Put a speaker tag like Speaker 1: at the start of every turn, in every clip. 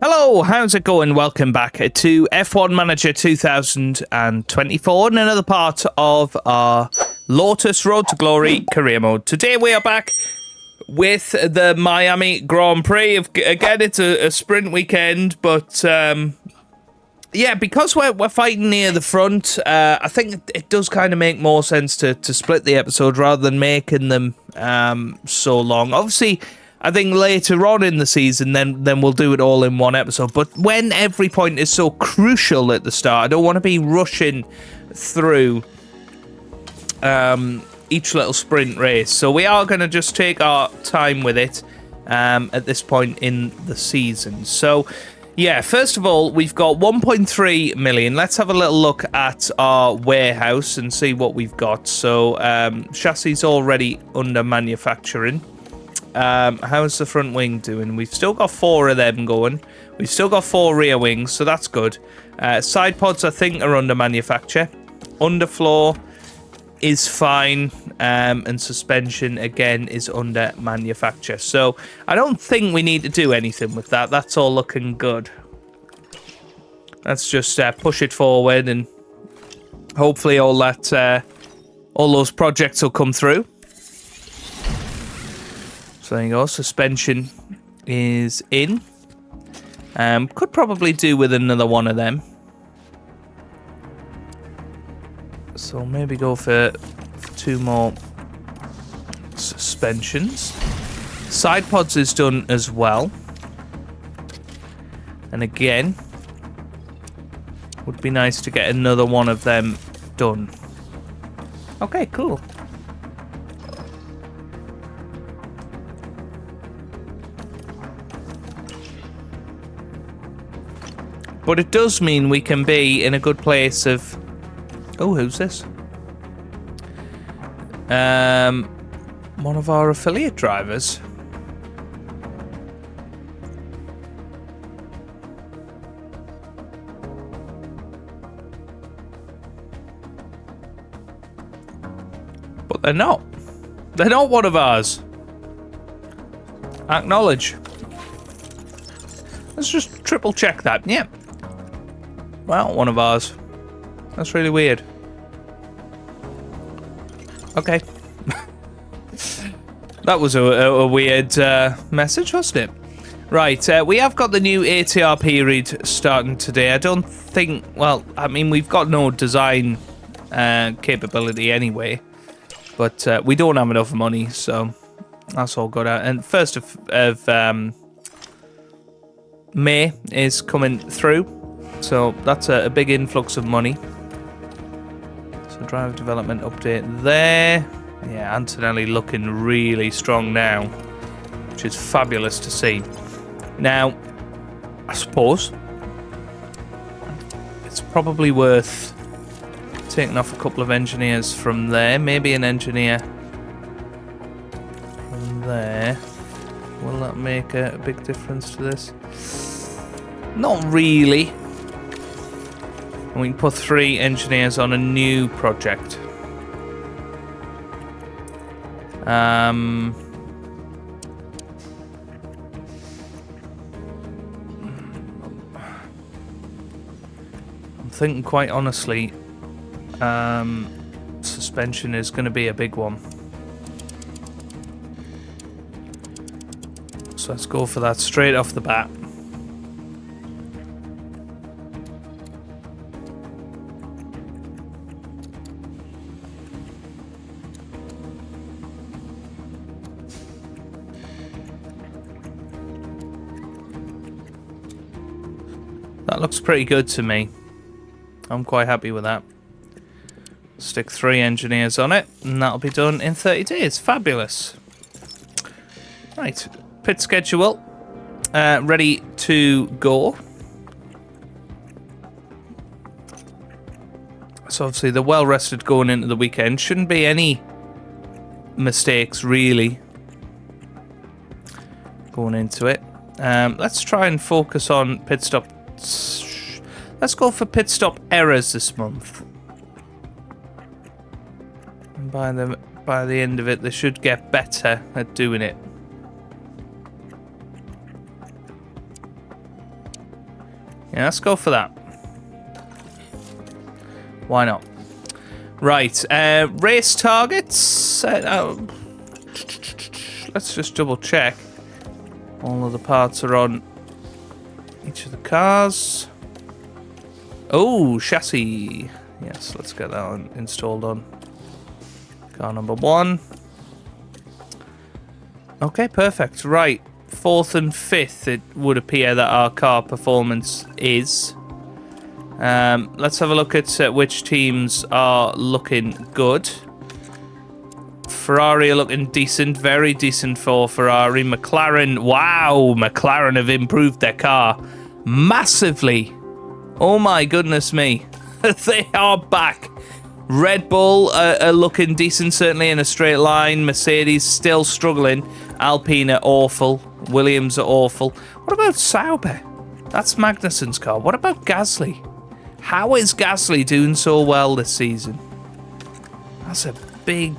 Speaker 1: Hello, how's it going? Welcome back to F1 Manager 2024 and another part of our Lotus Road to Glory career mode. Today we are back with the Miami Grand Prix. Again, it's a sprint weekend, but yeah, because we're fighting near the front, I think it does kind of make more sense to split the episode rather than making them so long. Obviously, I think later on in the season, then we'll do it all in one episode. But when every point is so crucial at the start, I don't want to be rushing through each little sprint race. So we are going to just take our time with it at this point in the season. So yeah, first of all, we've got 1.3 million. Let's have a little look at our warehouse and see what we've got. So chassis already under manufacturing. How's the front wing doing? We've still got 4 of them going. We've still got 4 rear wings, so that's good. Side pods, I think, are under manufacture. Underfloor is fine, and suspension, again, is under manufacture. So I don't think we need to do anything with that. That's all looking good. Let's just push it forward, and hopefully all those projects will come through. So there you go, suspension is in. Could probably do with another one of them. So maybe go for 2 more suspensions. Side pods is done as well. And again, would be nice to get another one of them done. Okay, cool. But it does mean we can be in a good place of... Oh, who's this? One of our affiliate drivers. But they're not. They're not one of ours. Acknowledge. Let's just triple check that. Yeah. Well, one of ours. That's really weird. Okay. That was a weird message, wasn't it? Right, we have got the new ATRP read starting today. I don't think... Well, I mean, we've got no design capability anyway. But we don't have enough money, so that's all good. And first of May is coming through. So that's a big influx of money. So driver development update there. Yeah, Antonelli looking really strong now, which is fabulous to see. Now, I suppose it's probably worth taking off a couple of engineers from there. Maybe an engineer from there. Will that make a big difference to this? Not really. And we can put 3 engineers on a new project. I'm thinking, quite honestly, suspension is going to be a big one. So let's go for that straight off the bat. That looks pretty good to me. I'm quite happy with that. Stick 3 engineers on it, and that'll be done in 30 days. Fabulous. Right, pit schedule. Ready to go. So obviously they're well rested going into the weekend. Shouldn't be any mistakes, really, going into it. Let's try and focus on pit stop. Let's go for pit stop errors this month. And by the end of it, they should get better at doing it. Yeah, let's go for that. Why not? Right, race targets. Let's just double check. All of the parts are on each of the cars. Oh, chassis. Yes, let's get that one installed on car number 1. Okay, perfect. Right, 4th and 5th, it would appear that our car performance is. Let's have a look at which teams are looking good. Ferrari are looking decent, very decent for Ferrari. McLaren, wow, McLaren have improved their car massively. Oh my goodness me, they are back. Red Bull are looking decent, certainly in a straight line. Mercedes still struggling. Alpine are awful. Williams are awful. What about Sauber? That's Magnussen's car. What about Gasly? How is Gasly doing so well this season? That's a big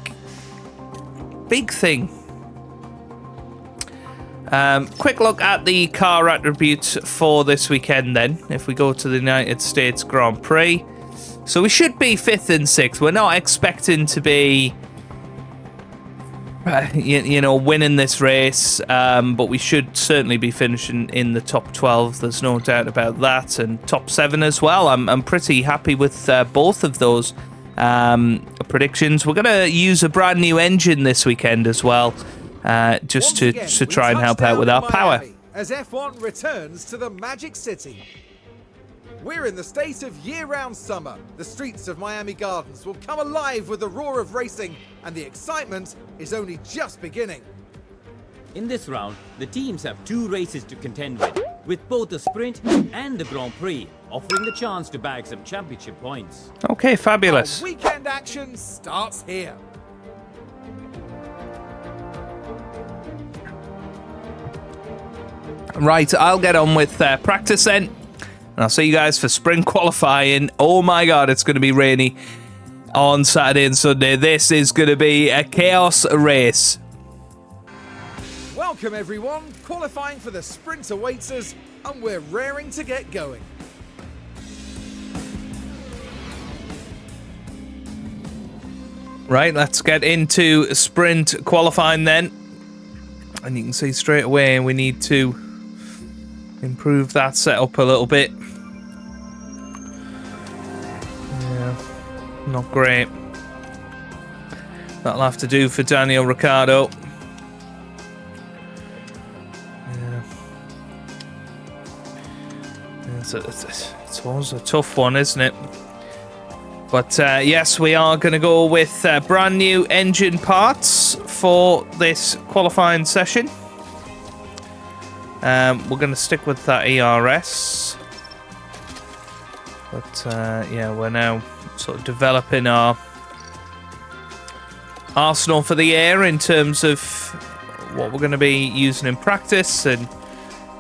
Speaker 1: thing. Quick look at the car attributes for this weekend then. If we go to the United States Grand Prix. So we should be 5th and 6th. We're not expecting to be, you know, winning this race. But we should certainly be finishing in the top 12. There's no doubt about that. And top 7 as well. I'm pretty happy with both of those predictions. We're going to use a brand new engine this weekend as well. Just to try and help out with our power.
Speaker 2: As F1 returns to the Magic City. We're in the state of year-round summer. The streets of Miami Gardens will come alive with the roar of racing, and the excitement is only just beginning.
Speaker 3: In this round, the teams have 2 races to contend with both the sprint and the Grand Prix, offering the chance to bag some championship points.
Speaker 1: Okay, fabulous.
Speaker 2: Our weekend action starts here.
Speaker 1: Right, I'll get on with practice then. And I'll see you guys for sprint qualifying. Oh my god, it's going to be rainy on Saturday and Sunday. This is going to be a chaos race.
Speaker 2: Welcome everyone. Qualifying for the sprint awaits us, and we're raring to get going.
Speaker 1: Right, let's get into sprint qualifying then. And you can see straight away we need to improve that setup a little bit. Yeah, not great. That'll have to do for Daniel Ricciardo. Yeah. It's always a tough one, isn't it? But yes, we are going to go with brand new engine parts for this qualifying session. We're going to stick with that ERS. But yeah, we're now sort of developing our arsenal for the air in terms of what we're going to be using in practice and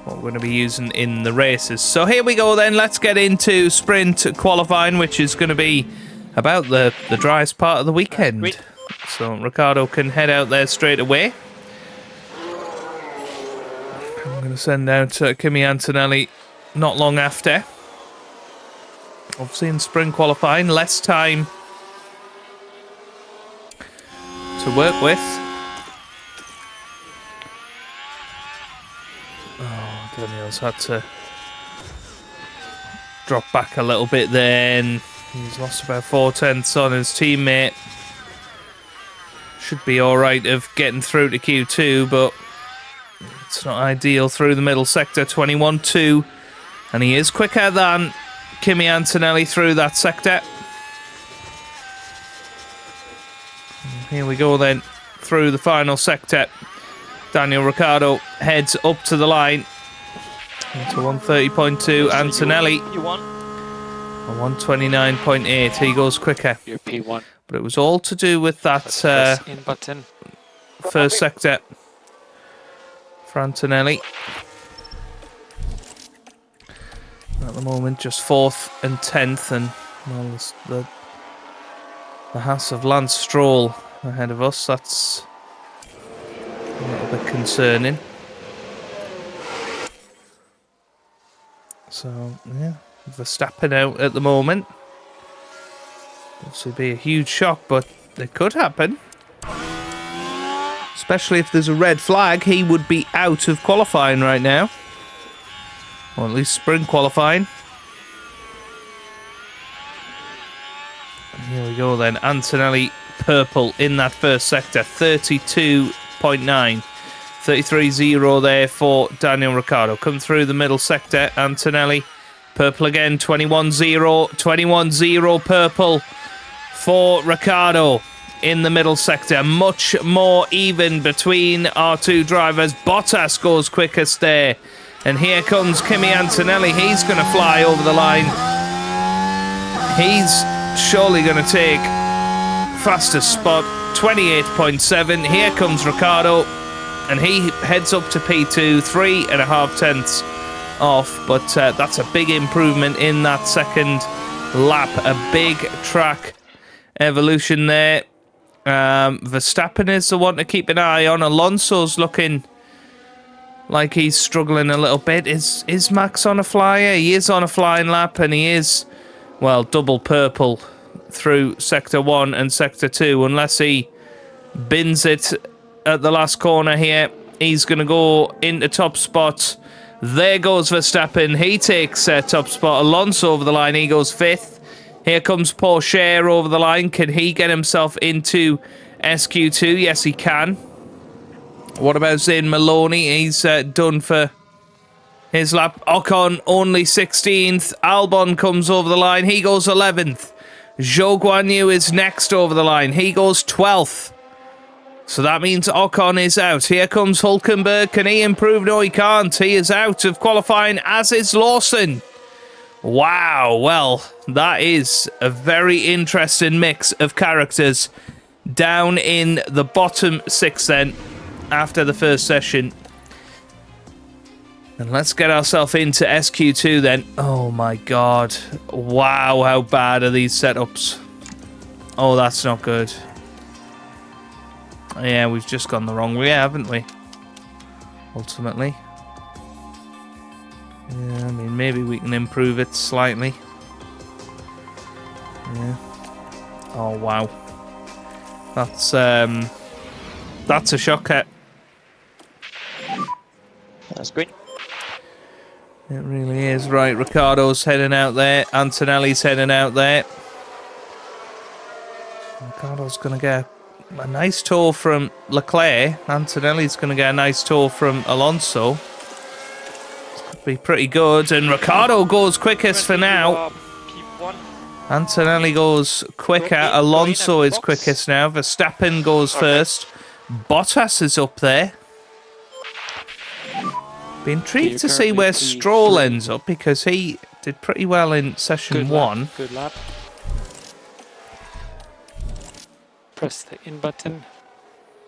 Speaker 1: what we're going to be using in the races. So here we go then. Let's get into sprint qualifying, which is going to be about the driest part of the weekend. So Ricciardo can head out there straight away. I'm going to send out Kimi Antonelli not long after. Obviously in sprint qualifying, less time to work with. Oh, Daniel's had to drop back a little bit then. He's lost about 4/10 on his teammate. Should be alright of getting through to Q2, but it's not ideal through the middle sector. 21-2. And he is quicker than Kimi Antonelli through that sector. And here we go then, through the final sector. Daniel Ricciardo heads up to the line. Into 130.2. Antonelli.
Speaker 4: You won.
Speaker 1: 129.8. He goes quicker.
Speaker 4: Your P1.
Speaker 1: But it was all to do with that first sector for Antonelli. At the moment, just 4th and 10th, and well, the Haas of Lance Stroll ahead of us. That's a little bit concerning. So, yeah, Verstappen out at the moment. This would be a huge shock, but it could happen. Especially if there's a red flag, he would be out of qualifying right now. Or at least sprint qualifying. And here we go then. Antonelli purple in that first sector. 32.9. 33.0 there for Daniel Ricciardo. Come through the middle sector. Antonelli purple again. 21.0. 21.0 purple for Ricciardo in the middle sector. Much more even between our two drivers. Bottas goes quickest there. And here comes Kimi Antonelli. He's going to fly over the line. He's surely going to take fastest spot. 28.7. Here comes Ricciardo. And he heads up to P2. 3.5 tenths off. But that's a big improvement in that second lap. A big track evolution there. Verstappen is the one to keep an eye on. Alonso's looking like he's struggling a little bit. Is Max on a flyer? He is on a flying lap, and he is, well, double purple through Sector 1 and Sector 2. Unless he bins it at the last corner here, he's going to go into top spot. There goes Verstappen. He takes top spot. Alonso over the line. He goes 5th. Here comes Porsche over the line. Can he get himself into SQ2? Yes, he can. What about Zayn Maloney? He's done for his lap. Ocon only 16th. Albon comes over the line. He goes 11th. Zhou Guanyu is next over the line. He goes 12th. So that means Ocon is out. Here comes Hülkenberg. Can he improve? No, he can't. He is out of qualifying, as is Lawson. Wow, well, that is a very interesting mix of characters down in the bottom 6 then, after the first session. And let's get ourselves into SQ2 then. Oh my god. Wow, how bad are these setups? Oh, that's not good. Yeah, we've just gone the wrong way, haven't we? Ultimately. Yeah, I mean, maybe we can improve it slightly. Yeah. Oh, wow. That's a shocker.
Speaker 4: That's great.
Speaker 1: It really is. Right, Ricciardo's heading out there. Antonelli's heading out there. Ricciardo's going to get a nice tour from Leclerc. Antonelli's going to get a nice tour from Alonso. Be pretty good, and Ricciardo goes quickest for now. Antonelli goes quicker. Alonso is quickest now. Verstappen goes first. Bottas is up there. Be intrigued to see where Stroll ends up, because he did pretty well in session 1.
Speaker 4: Good lap. Press the in button.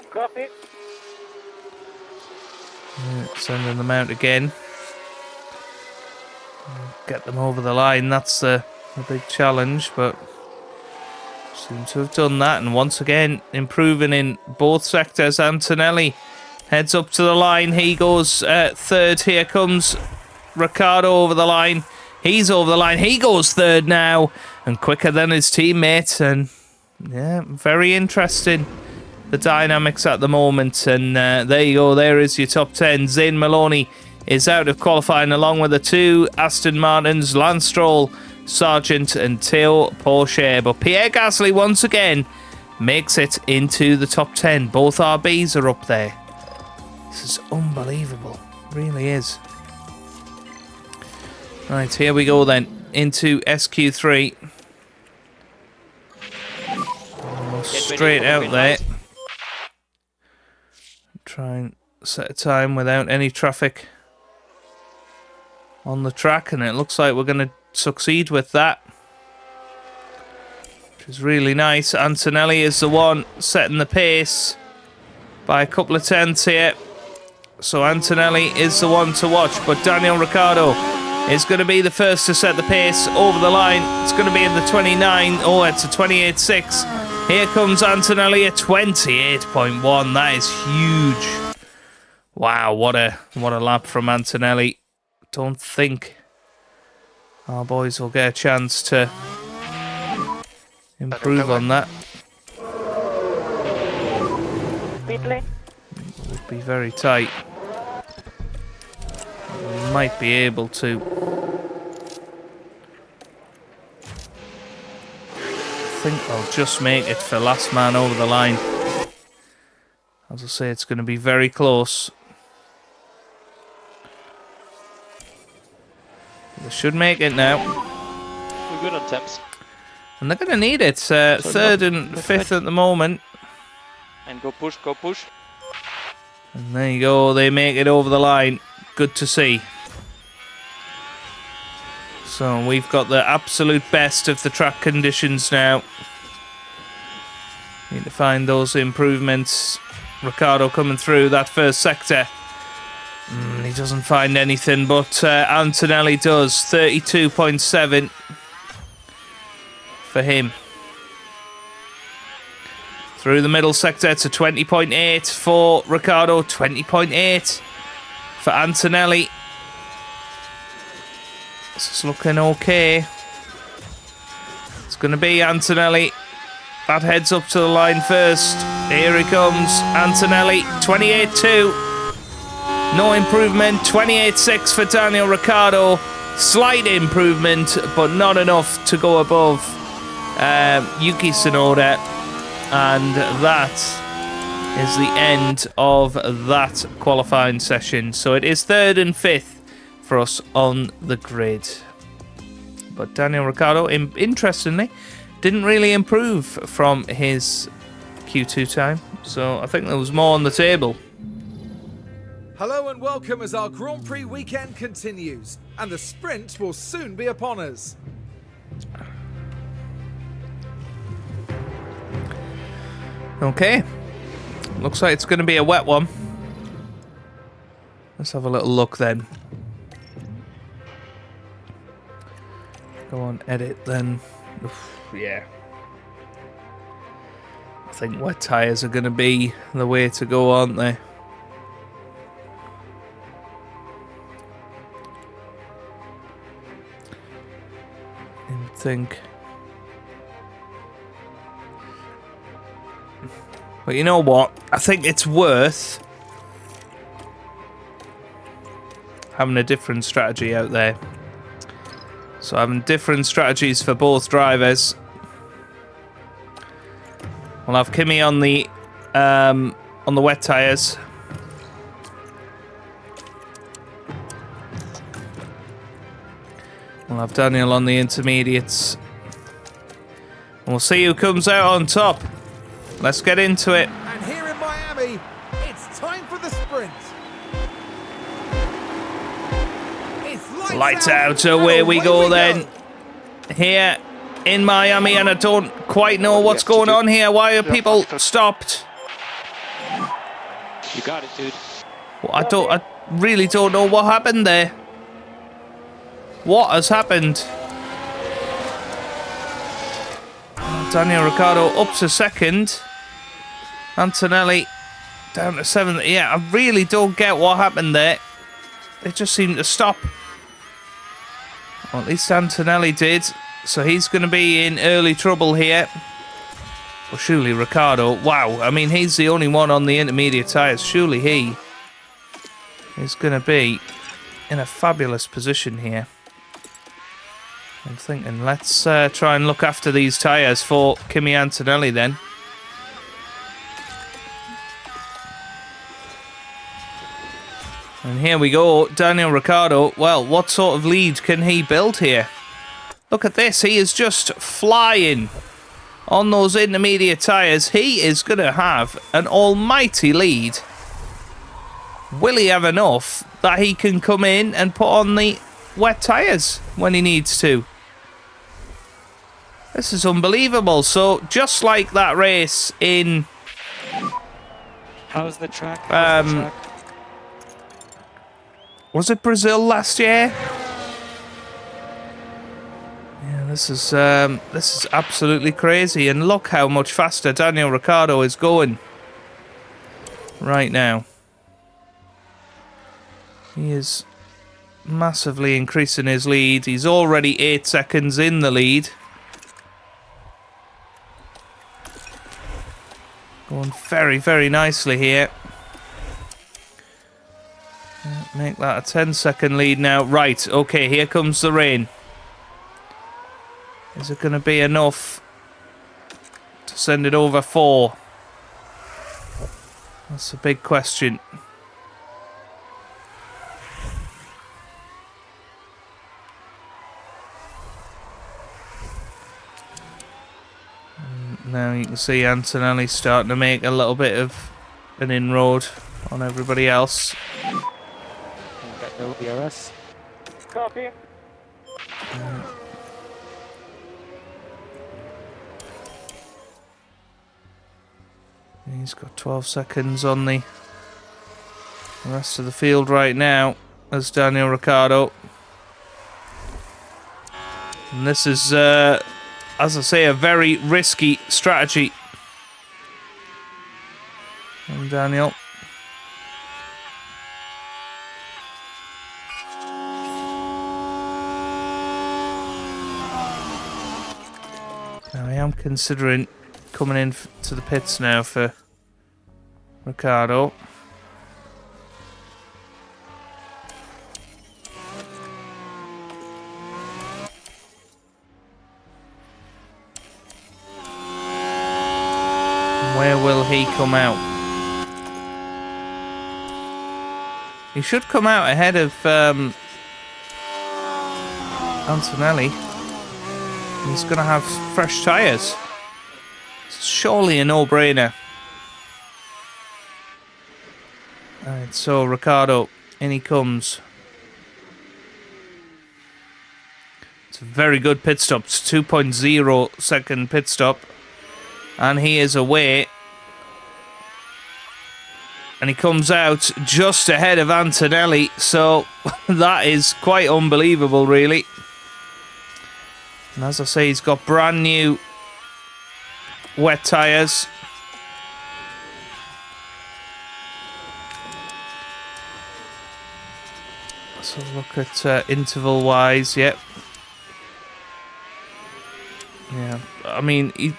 Speaker 2: Copy.
Speaker 1: Yeah, sending them out again. Get them over the line. That's the big challenge, but seem to have done that. And once again, improving in both sectors. Antonelli heads up to the line. He goes 3rd. Here comes Ricciardo over the line. He's over the line. He goes 3rd now, and quicker than his teammate. And yeah, very interesting, the dynamics at the moment. And there you go. There is your top 10. Zayn Maloney is out of qualifying, along with the 2 Aston Martins, Lance Stroll, Sargent and Théo Pourchaire. But Pierre Gasly once again makes it into the top 10. Both RBs are up there. This is unbelievable. It really is. Right, here we go then. Into SQ3. Straight out there. Try and set a time without any traffic on the track, and it looks like we're going to succeed with that, which is really nice. Antonelli is the one setting the pace by a couple of tenths here, so Antonelli is the one to watch. But Daniel Ricciardo is going to be the first to set the pace over the line. It's going to be in the 29. Oh, it's a 28.6. Here comes Antonelli at 28.1. That is huge. Wow, what a lap from Antonelli. Don't think our boys will get a chance to improve on that.
Speaker 5: Pit lane.
Speaker 1: It would be very tight. We might be able to. I think I'll just make it for last man over the line. As I say, it's going to be very close. They should make it now.
Speaker 4: We're good on temps.
Speaker 1: And they're going to need it. Third and fifth at the moment.
Speaker 4: And go push, go push.
Speaker 1: And there you go. They make it over the line. Good to see. So we've got the absolute best of the track conditions now. Need to find those improvements. Ricciardo coming through that first sector. He doesn't find anything, but Antonelli does. 32.7 for him. Through the middle sector to 20.8 for Ricciardo. 20.8 for Antonelli. This is looking okay. It's going to be Antonelli. That heads up to the line first. Here he comes. Antonelli. 28.2. No improvement. 28.6 for Daniel Ricciardo. Slight improvement, but not enough to go above Yuki Tsunoda. And that is the end of that qualifying session. So it is third and fifth for us on the grid. But Daniel Ricciardo, interestingly, didn't really improve from his Q2 time. So I think there was more on the table.
Speaker 2: Hello and welcome as our Grand Prix weekend continues, and the sprint will soon be upon us.
Speaker 1: Okay, looks like it's going to be a wet one. Let's have a little look then. Go on, edit then. Oof, yeah. I think wet tyres are going to be the way to go, aren't they? I think. But you know what? I think it's worth having a different strategy out there. So having different strategies for both drivers. We'll have Kimi on the wet tyres. We'll have Daniel on the intermediates. And we'll see who comes out on top. Let's get into it.
Speaker 2: And here in Miami, it's time for the sprint. It's
Speaker 1: Lights out, away we go then. Here in Miami, and I don't quite know what's going on here. Why are people stopped?
Speaker 4: You got it, dude.
Speaker 1: Well, I really don't know what happened there. What has happened? Daniel Ricciardo up to second. Antonelli down to seventh. Yeah, I really don't get what happened there. They just seemed to stop. Well, at least Antonelli did. So he's going to be in early trouble here. Well, surely Ricciardo. Wow, I mean, he's the only one on the intermediate tyres. Surely he is going to be in a fabulous position here. I'm thinking, let's try and look after these tyres for Kimi Antonelli then. And here we go, Daniel Ricciardo. Well, what sort of lead can he build here? Look at this, he is just flying on those intermediate tyres. He is going to have an almighty lead. Will he have enough that he can come in and put on the wet tyres when he needs to? This is unbelievable. So, just like that race in...
Speaker 4: How's the track?
Speaker 1: Was it Brazil last year? Yeah, this is absolutely crazy. And look how much faster Daniel Ricciardo is going right now. He is massively increasing his lead. He's already 8 seconds in the lead. Going very, very nicely here. Make that a 10-second lead now. Right, okay, here comes the rain. Is it going to be enough to send it over 4? That's a big question. Now you can see Antonelli starting to make a little bit of an inroad on everybody else.
Speaker 4: Got no DRS.
Speaker 5: Copy.
Speaker 1: He's got 12 seconds on the rest of the field right now, as Daniel Ricciardo. And this is, as I say, a very risky strategy. And Daniel. Now I am considering coming in to the pits now for Ricciardo. Where will he come out? He should come out ahead of Antonelli. He's going to have fresh tyres. It's surely a no-brainer. Alright, so Ricciardo, in he comes. It's a very good pit stop. It's 2.0 second pit stop. And he is away. And he comes out just ahead of Antonelli. So that is quite unbelievable, really. And as I say, he's got brand new wet tyres. Let's have a look at interval-wise. Yep. Yeah, I mean, he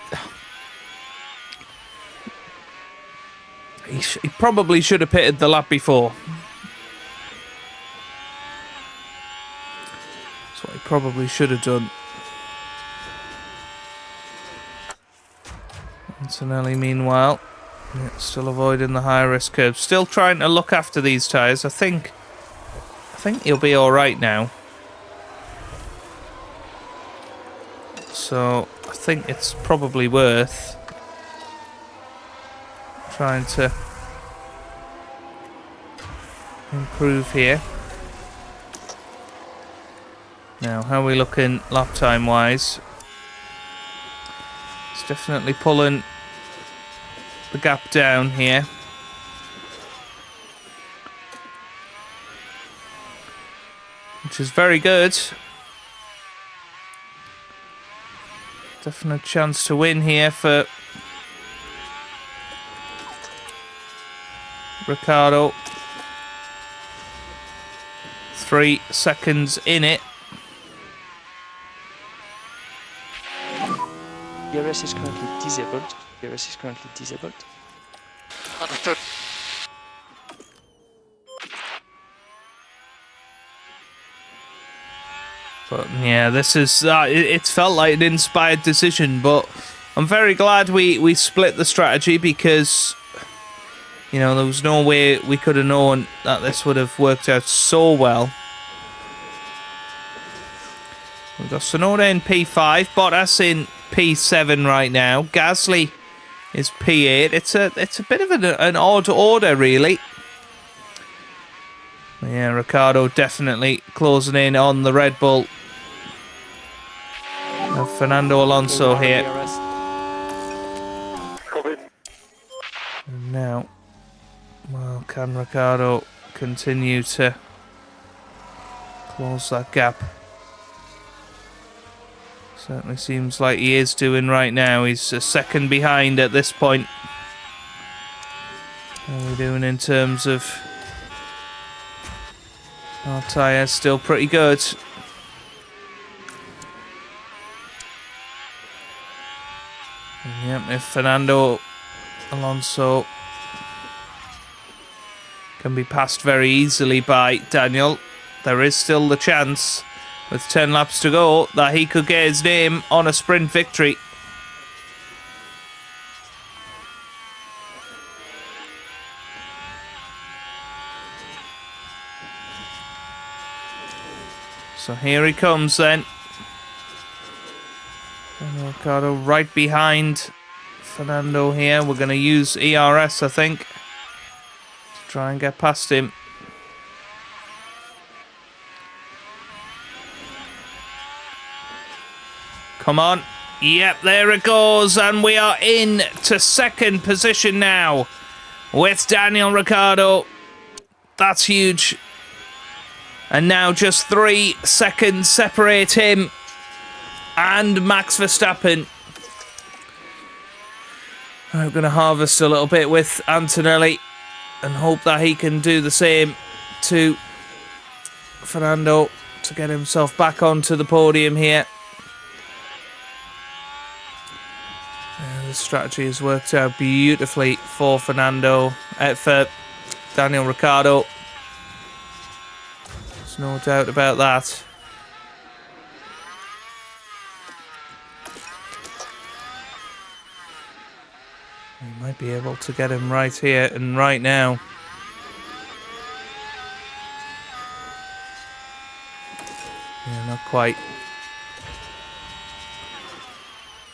Speaker 1: probably should have pitted the lap before. That's what he probably should have done. Antonelli, meanwhile, still avoiding the high-risk curve. Still trying to look after these tyres. I think he'll be all right now. So I think it's probably worth trying to improve here. Now, how are we looking lap time wise? It's definitely pulling the gap down here. Which is very good. Definite chance to win here for Ricciardo. 3 seconds in it.
Speaker 4: DRS is currently disabled. DRS is currently disabled.
Speaker 5: Understood.
Speaker 1: But yeah, this is it's felt like an inspired decision, but I'm very glad we split the strategy because, you know, there was no way we could have known that this would have worked out so well. We've got Tsunoda in P5, Bottas in P7 right now. Gasly is P8. It's a bit of an odd order, really. Yeah, Ricciardo definitely closing in on the Red Bull. Fernando Alonso here. And now, well, can Ricciardo continue to close that gap? Certainly seems like he is doing right now. He's a second behind at this point. How are we doing in terms of Our tyre's still pretty good. And yep, if Fernando Alonso can be passed very easily by Daniel, there is still the chance, with 10 laps to go, that he could get his name on a sprint victory. So here he comes then. Daniel Ricciardo right behind Fernando here. We're going to use ERS, I think, to try and get past him. Come on. Yep, there it goes. And we are in to second position now with Daniel Ricciardo. That's huge. And now just 3 seconds separate him and Max Verstappen. I'm going to harvest a little bit with Antonelli and hope that he can do the same to Fernando to get himself back onto the podium here. The strategy has worked out beautifully for for Daniel Ricciardo. There's no doubt about that. We might be able to get him right here and right now. Yeah, not quite.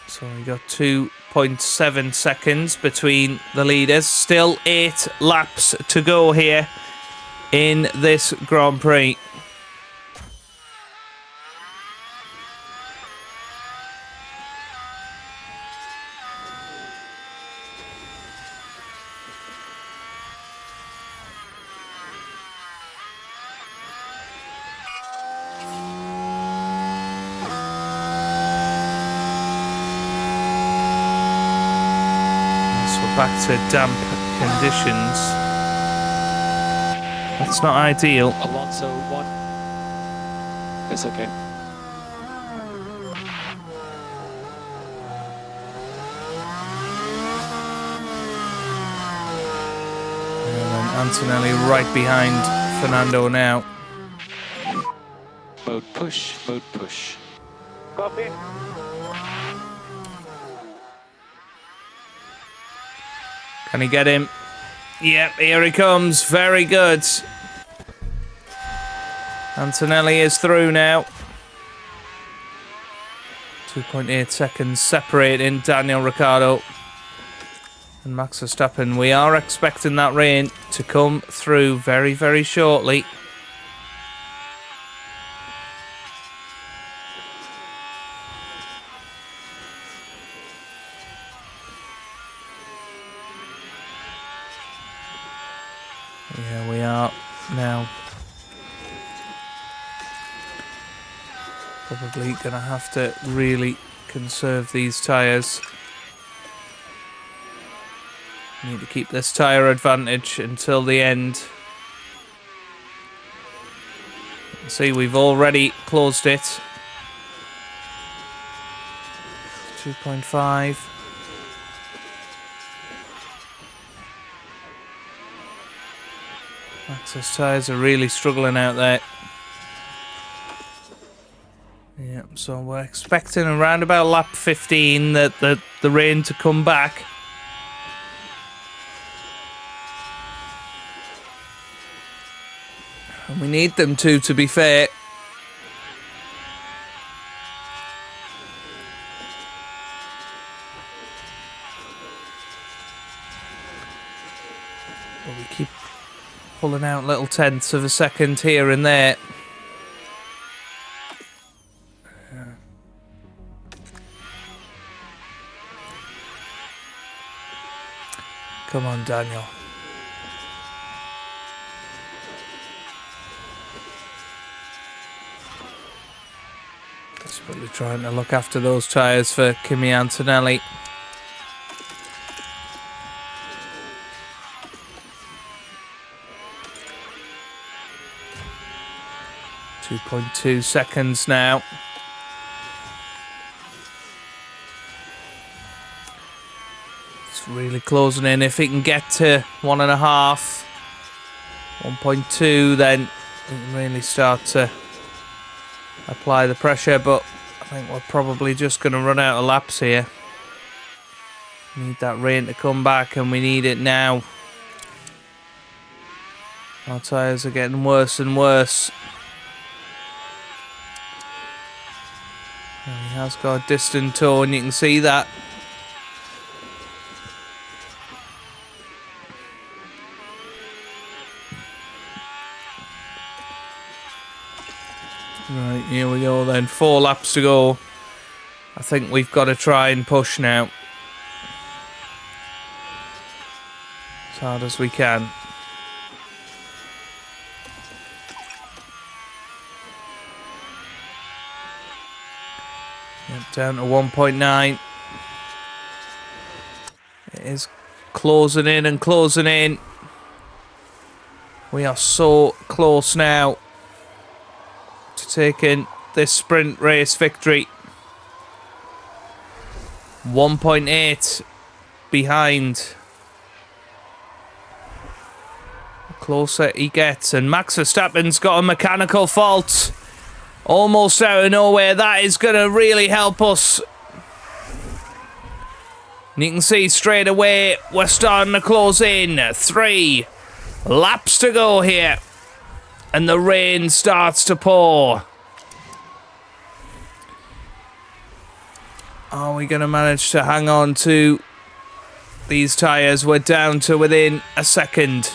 Speaker 1: So we got 2.7 seconds between the leaders. Still 8 laps to go here in this Grand Prix. Back to damp conditions. That's not ideal.
Speaker 4: Alonso 1. It's okay.
Speaker 1: And then Antonelli right behind Fernando now.
Speaker 4: Mode push, mode push.
Speaker 5: Copy.
Speaker 1: Can he get him? Yep, here he comes. Very good. Antonelli is through now. 2.8 seconds separating Daniel Ricciardo and Max Verstappen. We are expecting that rain to come through very, very shortly. Yeah, we are now. Probably going to have to really conserve these tyres. Need to keep this tyre advantage until the end. See, we've already closed it. 2.5. Max's tyres are really struggling out there. Yeah, so we're expecting around about lap 15 that the rain to come back. And we need them to be fair. But we keep pulling out little tenths of a second here and there. Come on, Daniel. Desperately trying to look after those tyres for Kimi Antonelli. 2.2 seconds now. It's really closing in. If he can get to 1.5, 1.2, then he can really start to apply the pressure, but I think we're probably just going to run out of laps here. Need that rain to come back, and we need it now. Our tyres are getting worse and worse. And he has got a distant toe, and you can see that. Right, here we go then. 4 laps to go. I think we've got to try and push now. As hard as we can. Yep, down to 1.9. It is closing in and closing in. We are so close now to taking this sprint race victory. 1.8 behind. The closer he gets, and Max Verstappen's got a mechanical fault almost out of nowhere. That is going to really help us. And you can see straight away we're starting to close in. 3 laps to go here, and the rain starts to pour. Are we going to manage to hang on to these tyres? We're down to within a second.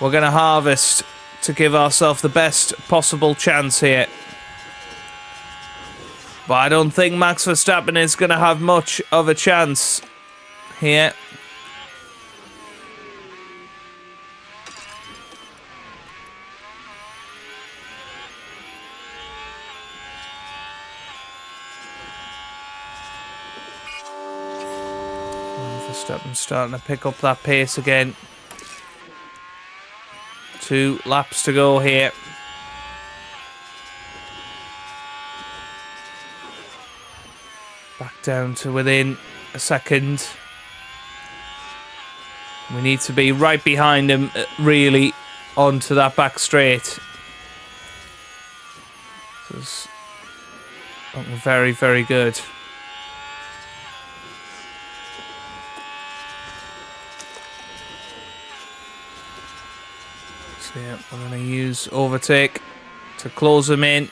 Speaker 1: We're going to harvest to give ourselves the best possible chance here. But I don't think Max Verstappen is going to have much of a chance here. Verstappen's starting to pick up that pace again. 2 laps to go here. Back down to within a second. We need to be right behind him, really, onto that back straight. This is looking very, very good. So yeah, we're going to use overtake to close him in.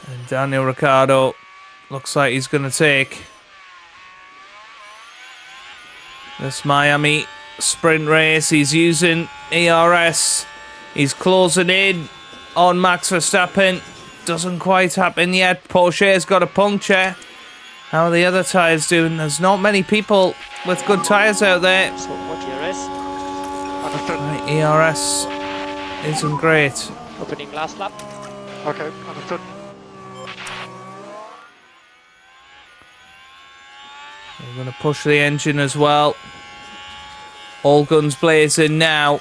Speaker 1: And Daniel Ricciardo looks like he's going to take this Miami sprint race. He's using ERS. He's closing in on Max Verstappen. Doesn't quite happen yet. Porsche's got a puncture. How are the other tyres doing? There's not many people with good tyres out there.
Speaker 4: So what ERS?
Speaker 1: Right, ERS isn't great.
Speaker 4: Opening last lap. Okay, understood.
Speaker 1: We're going to push the engine as well. All guns blazing now.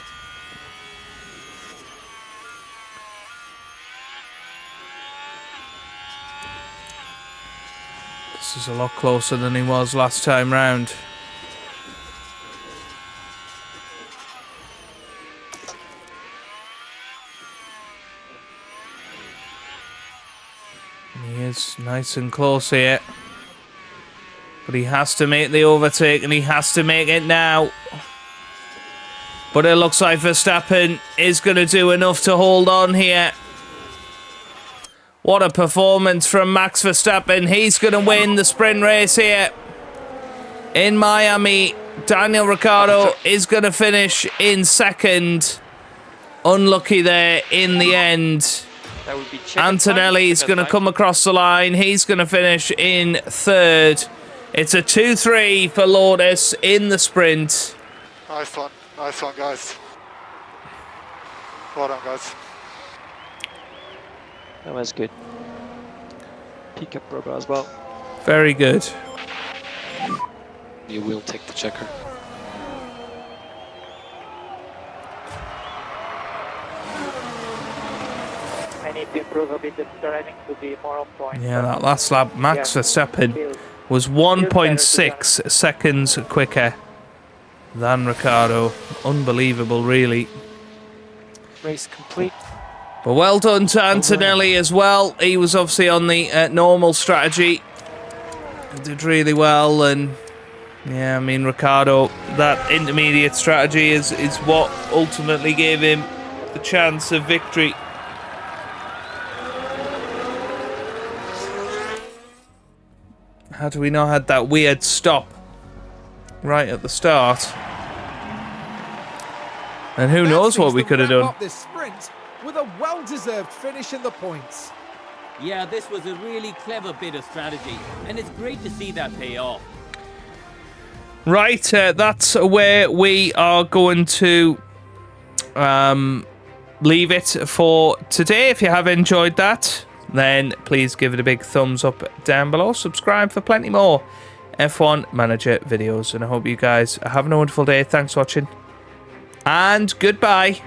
Speaker 1: This is a lot closer than he was last time round. And he is nice and close here. But he has to make the overtake, and he has to make it now. But it looks like Verstappen is going to do enough to hold on here. What a performance from Max Verstappen. He's going to win the sprint race here in Miami. Daniel Ricciardo is going to finish in second. Unlucky there in the end.
Speaker 4: That would be
Speaker 1: Antonelli is going to come across the line. He's going to finish in third. It's a 2-3 for Lotus in the sprint.
Speaker 5: Nice one, guys. Well done, guys.
Speaker 4: That was good. Pick up rubber as well.
Speaker 1: Very good.
Speaker 6: You will take the checker. I need to improve a bit the driving to be more on point.
Speaker 1: Yeah, that last lap, Max Verstappen was 1.6 seconds quicker than Ricciardo. Unbelievable, really.
Speaker 4: Race complete.
Speaker 1: But well done to Antonelli as well. He was obviously on the normal strategy. Did really well, and yeah, I mean, Ricciardo, that intermediate strategy is what ultimately gave him the chance of victory. Had we not had that weird stop right at the start, and who knows what we could have done.
Speaker 2: Up this sprint with a well-deserved finish in the points.
Speaker 3: Yeah, this was a really clever bit of strategy, and it's great to see that pay off.
Speaker 1: Right, that's where we are going to leave it for today. If you have enjoyed that, then please give it a big thumbs up down below. Subscribe for plenty more F1 Manager videos. And I hope you guys are having a wonderful day. Thanks for watching. And goodbye.